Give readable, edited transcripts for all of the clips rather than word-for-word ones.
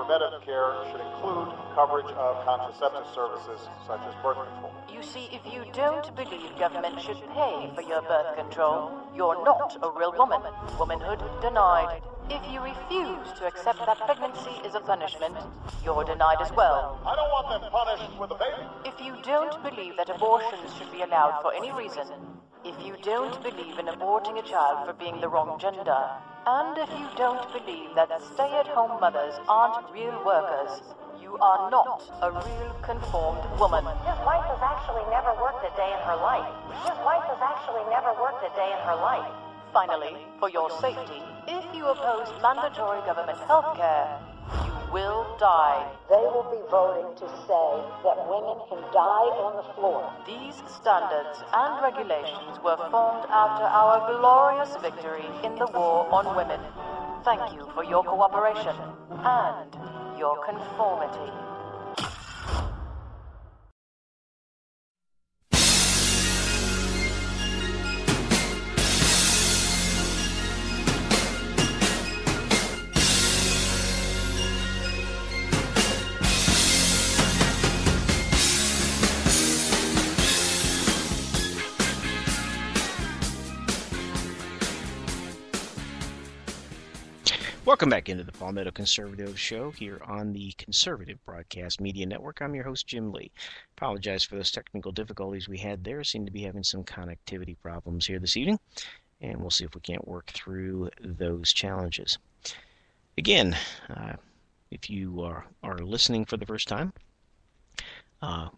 preventive care should include coverage of contraceptive services such as birth control. You see, if you don't believe government should pay for your birth control, you're not a real woman. Womanhood denied. If you refuse to accept that pregnancy is a punishment, you're denied as well. I don't want them punished with a baby. If you don't believe that abortions should be allowed for any reason, if you don't believe in aborting a child for being the wrong gender, and if you don't believe that stay-at-home mothers aren't real workers, you are not a real conformed woman. His wife has actually never worked a day in her life. His wife has actually never worked a day in her life. Finally, for your safety, if you oppose mandatory government health care, you will die. They will be voting to say that women can die on the floor. These standards and regulations were formed after our glorious victory in the war on women. Thank you for your cooperation and your conformity. Welcome back into the Palmetto Conservative Show here on the Conservative Broadcast Media Network. I'm your host, Jim Lee. Apologize for those technical difficulties we had there. Seem to be having some connectivity problems here this evening, and we'll see if we can't work through those challenges. Again, if you are listening for the first time,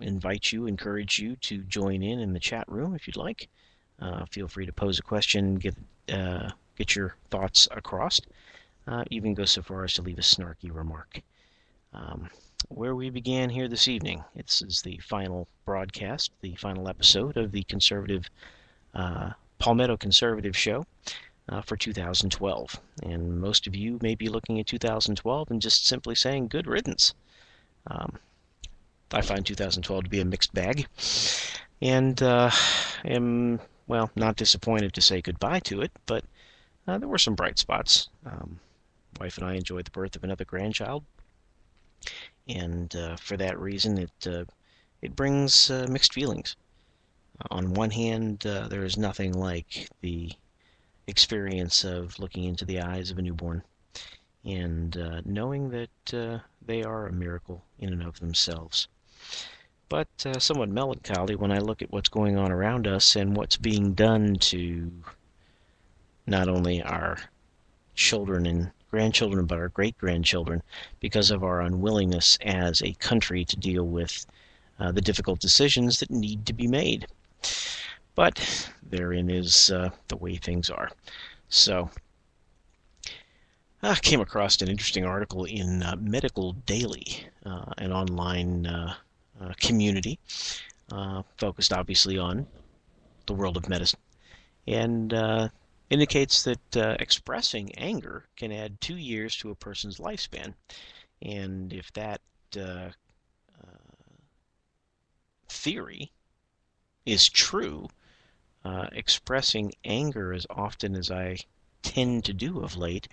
encourage you to join in the chat room if you'd like. Feel free to pose a question, get your thoughts across. Even go so far as to leave a snarky remark. Where we began here this evening, this is the final broadcast, the final episode of the Palmetto Conservative Show for 2012. And most of you may be looking at 2012 and just simply saying, good riddance. I find 2012 to be a mixed bag, and am, well, not disappointed to say goodbye to it, but there were some bright spots. Wife and I enjoyed the birth of another grandchild, and for that reason, it brings mixed feelings. On one hand, there is nothing like the experience of looking into the eyes of a newborn and knowing that they are a miracle in and of themselves. But somewhat melancholy when I look at what's going on around us and what's being done to not only our children and grandchildren, but our great-grandchildren, because of our unwillingness as a country to deal with the difficult decisions that need to be made. But therein is the way things are. So, I came across an interesting article in Medical Daily, an online community focused obviously on the world of medicine, and indicates that expressing anger can add 2 years to a person's lifespan. And if that theory is true, expressing anger as often as I tend to do of late,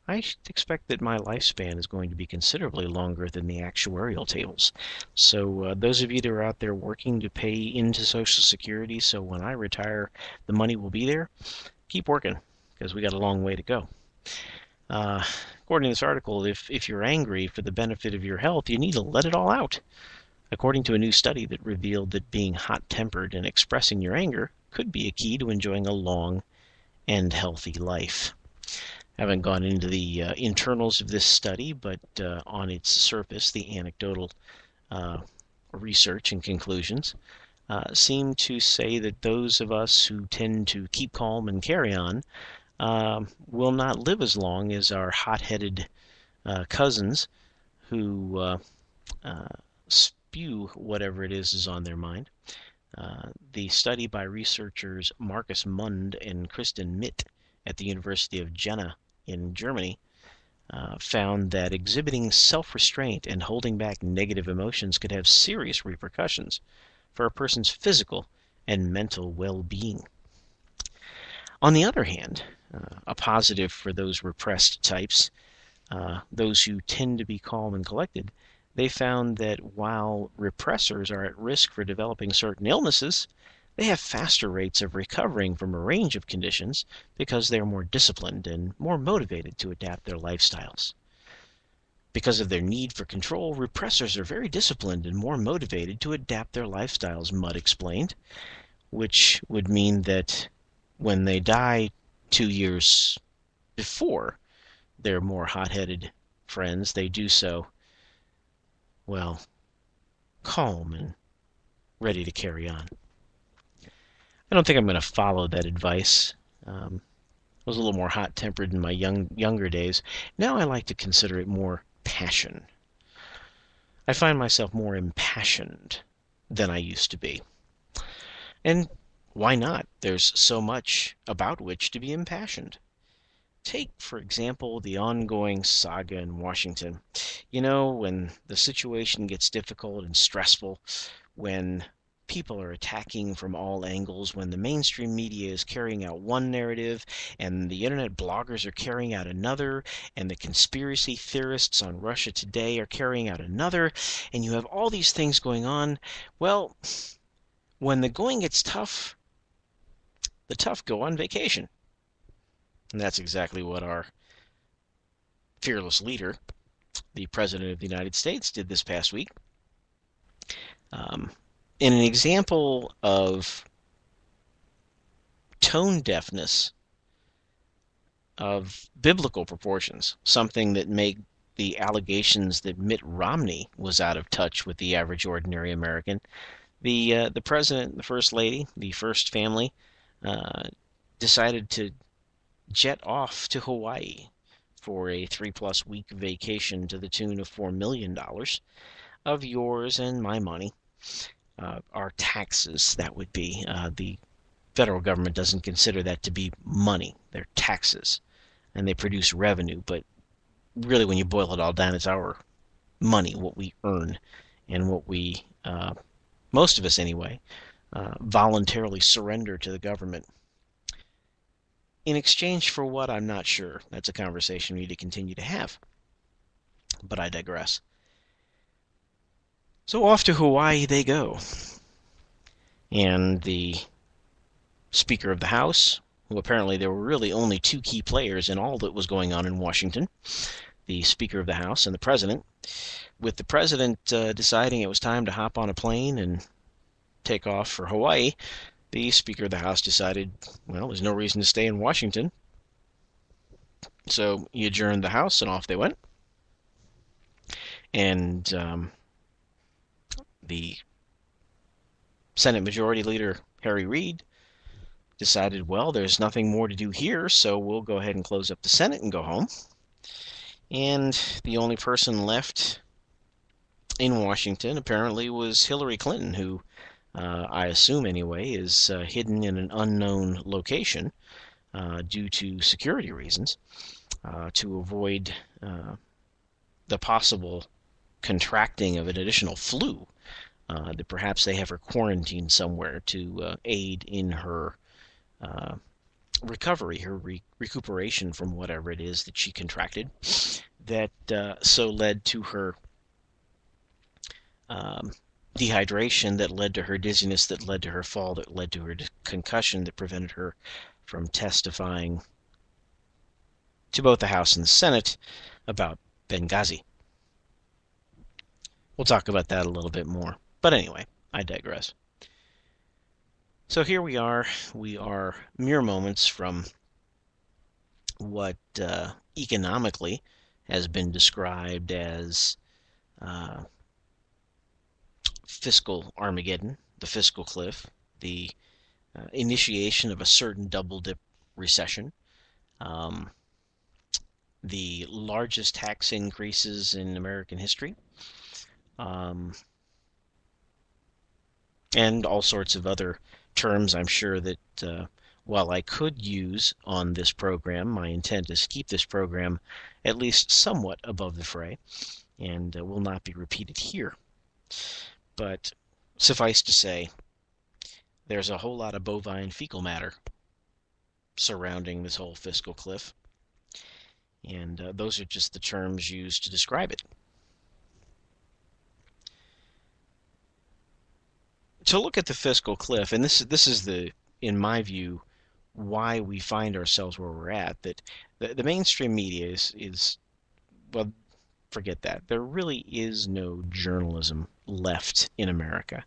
I expect that my lifespan is going to be considerably longer than the actuarial tables. So those of you that are out there working to pay into Social Security so when I retire the money will be there, keep working, because we got a long way to go. According to this article, if you're angry for the benefit of your health, you need to let it all out. According to a new study that revealed that being hot-tempered and expressing your anger could be a key to enjoying a long and healthy life. I haven't gone into the internals of this study, but on its surface, the anecdotal research and conclusions seem to say that those of us who tend to keep calm and carry on will not live as long as our hot-headed cousins who spew whatever it is on their mind. The study by researchers Marcus Mund and Kristen Mitt at the University of Jena in Germany found that exhibiting self-restraint and holding back negative emotions could have serious repercussions for a person's physical and mental well-being. On the other hand, a positive for those repressed types, those who tend to be calm and collected, they found that while repressors are at risk for developing certain illnesses, they have faster rates of recovering from a range of conditions because they're more disciplined and more motivated to adapt their lifestyles. Because of their need for control, repressors are very disciplined and more motivated to adapt their lifestyles, Mudd explained, which would mean that when they die 2 years before their more hot-headed friends, they do so, well, calm and ready to carry on. I don't think I'm going to follow that advice. I was a little more hot-tempered in my younger days. Now I like to consider it more passion. I find myself more impassioned than I used to be. And why not? There's so much about which to be impassioned. Take, for example, the ongoing saga in Washington. You know, when the situation gets difficult and stressful, when people are attacking from all angles, when the mainstream media is carrying out one narrative and the internet bloggers are carrying out another, and the conspiracy theorists on Russia Today are carrying out another, and you have all these things going on, well, when the going gets tough, the tough go on vacation. And that's exactly what our fearless leader, the President of the United States, did this past week. In an example of tone deafness of biblical proportions, something that made the allegations that Mitt Romney was out of touch with the average ordinary American, the President, the First Lady, the First Family, decided to jet off to Hawaii for a 3+ week vacation to the tune of $4 million of yours and my money. Our taxes, that would be. The federal government doesn't consider that to be money. They're taxes, and they produce revenue. But really, when you boil it all down, it's our money, what we earn, and what we, most of us anyway, voluntarily surrender to the government. In exchange for what, I'm not sure. That's a conversation we need to continue to have. But I digress. So off to Hawaii they go. And the Speaker of the House, who apparently there were really only 2 key players in all that was going on in Washington, the Speaker of the House and the President, with the President deciding it was time to hop on a plane and take off for Hawaii, the Speaker of the House decided, well, there's no reason to stay in Washington. So he adjourned the House, and off they went. And the Senate Majority Leader, Harry Reid, decided, well, there's nothing more to do here, so we'll go ahead and close up the Senate and go home. And the only person left in Washington, apparently, was Hillary Clinton, who I assume anyway, is hidden in an unknown location due to security reasons to avoid the possible contracting of an additional flu, that perhaps they have her quarantined somewhere to aid in her recovery, her recuperation from whatever it is that she contracted, that so led to her dehydration, that led to her dizziness, that led to her fall, that led to her concussion, that prevented her from testifying to both the House and the Senate about Benghazi. We'll talk about that a little bit more. But anyway, I digress. So here we are. We are mere moments from what economically has been described as fiscal Armageddon, the fiscal cliff, the initiation of a certain double-dip recession, the largest tax increases in American history, and all sorts of other terms I'm sure that while I could use on this program, my intent is to keep this program at least somewhat above the fray, and will not be repeated here. But suffice to say, there's a whole lot of bovine fecal matter surrounding this whole fiscal cliff. And those are just the terms used to describe it. To look at the fiscal cliff, and this is in my view, why we find ourselves where we're at, that the mainstream media is, well, forget that. There really is no journalism left in America.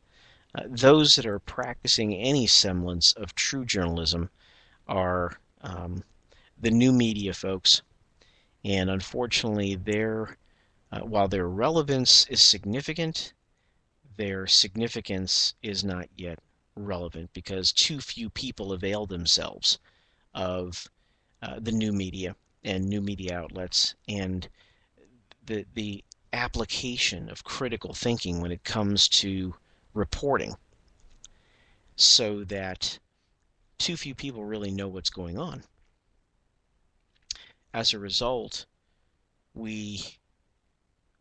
Those that are practicing any semblance of true journalism are the new media folks, and unfortunately, while their relevance is significant, their significance is not yet relevant because too few people avail themselves of the new media and new media outlets and the application of critical thinking when it comes to reporting, so that too few people really know what's going on. As a result, we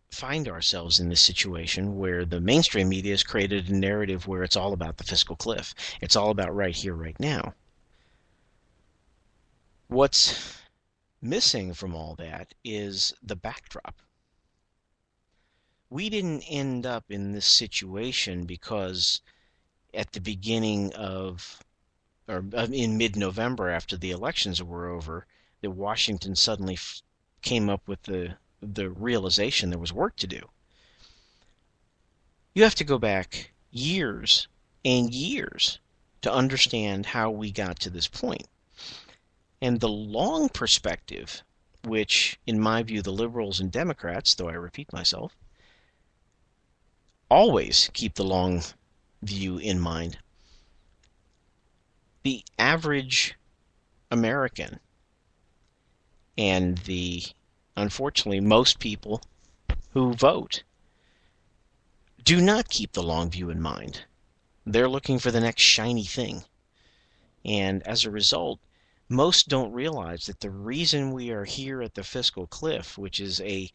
find ourselves in this situation where the mainstream media has created a narrative where it's all about the fiscal cliff. It's all about right here, right now. What's missing from all that is the backdrop. We didn't end up in this situation because at the beginning of, or in mid-November after the elections were over, that Washington suddenly came up with the realization there was work to do. You have to go back years and years to understand how we got to this point. And the long perspective, which in my view the liberals and Democrats, though I repeat myself, always keep the long view in mind. The average American and unfortunately, most people who vote do not keep the long view in mind. They're looking for the next shiny thing. And as a result, most don't realize that the reason we are here at the fiscal cliff, which is a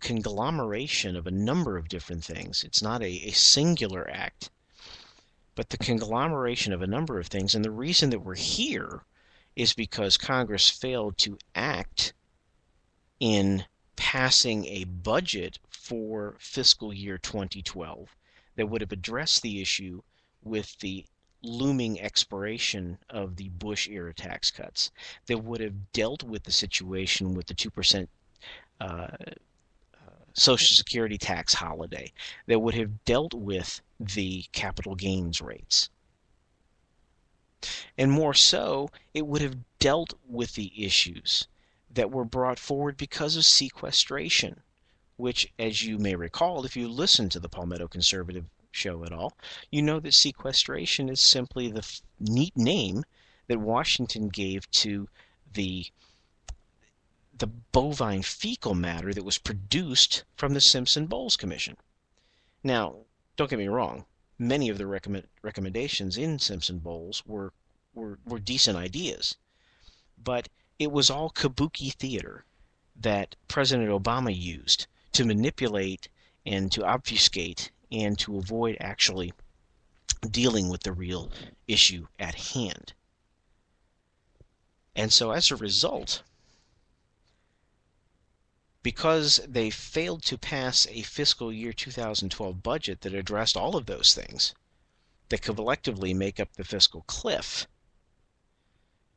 conglomeration of a number of different things, it's not a singular act, but the conglomeration of a number of things. And the reason that we're here is because Congress failed to act in passing a budget for fiscal year 2012 that would have addressed the issue with the looming expiration of the Bush-era tax cuts, that would have dealt with the situation with the 2% Social Security tax holiday, that would have dealt with the capital gains rates. And more so, it would have dealt with the issues that were brought forward because of sequestration, which, as you may recall, if you listen to the Palmetto Conservative Show at all, you know that sequestration is simply the neat name that Washington gave to the bovine fecal matter that was produced from the Simpson-Bowles Commission. Now, don't get me wrong, many of the recommendations in Simpson-Bowles were decent ideas, but it was all kabuki theater that President Obama used to manipulate and to obfuscate and to avoid actually dealing with the real issue at hand. And so as a result, because they failed to pass a fiscal year 2012 budget that addressed all of those things that collectively make up the fiscal cliff,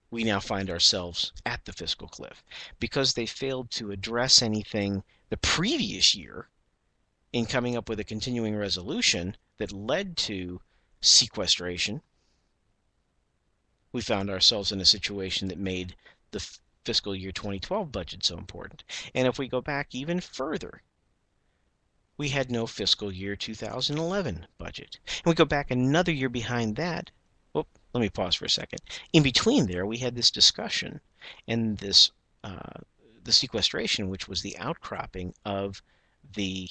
we now find ourselves at the fiscal cliff. Because they failed to address anything the previous year in coming up with a continuing resolution that led to sequestration, we found ourselves in a situation that made the fiscal year 2012 budget so important. And if we go back even further, we had no fiscal year 2011 budget. And we go back another year behind that. Well, let me pause for a second. In between there, we had this discussion and this the sequestration, which was the outcropping of the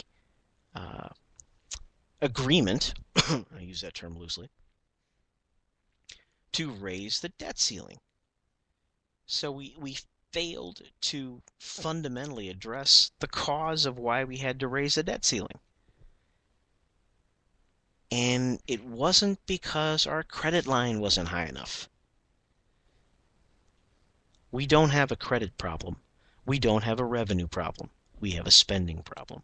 agreement, I use that term loosely, to raise the debt ceiling. So we failed to fundamentally address the cause of why we had to raise the debt ceiling. And it wasn't because our credit line wasn't high enough. We don't have a credit problem. We don't have a revenue problem. We have a spending problem.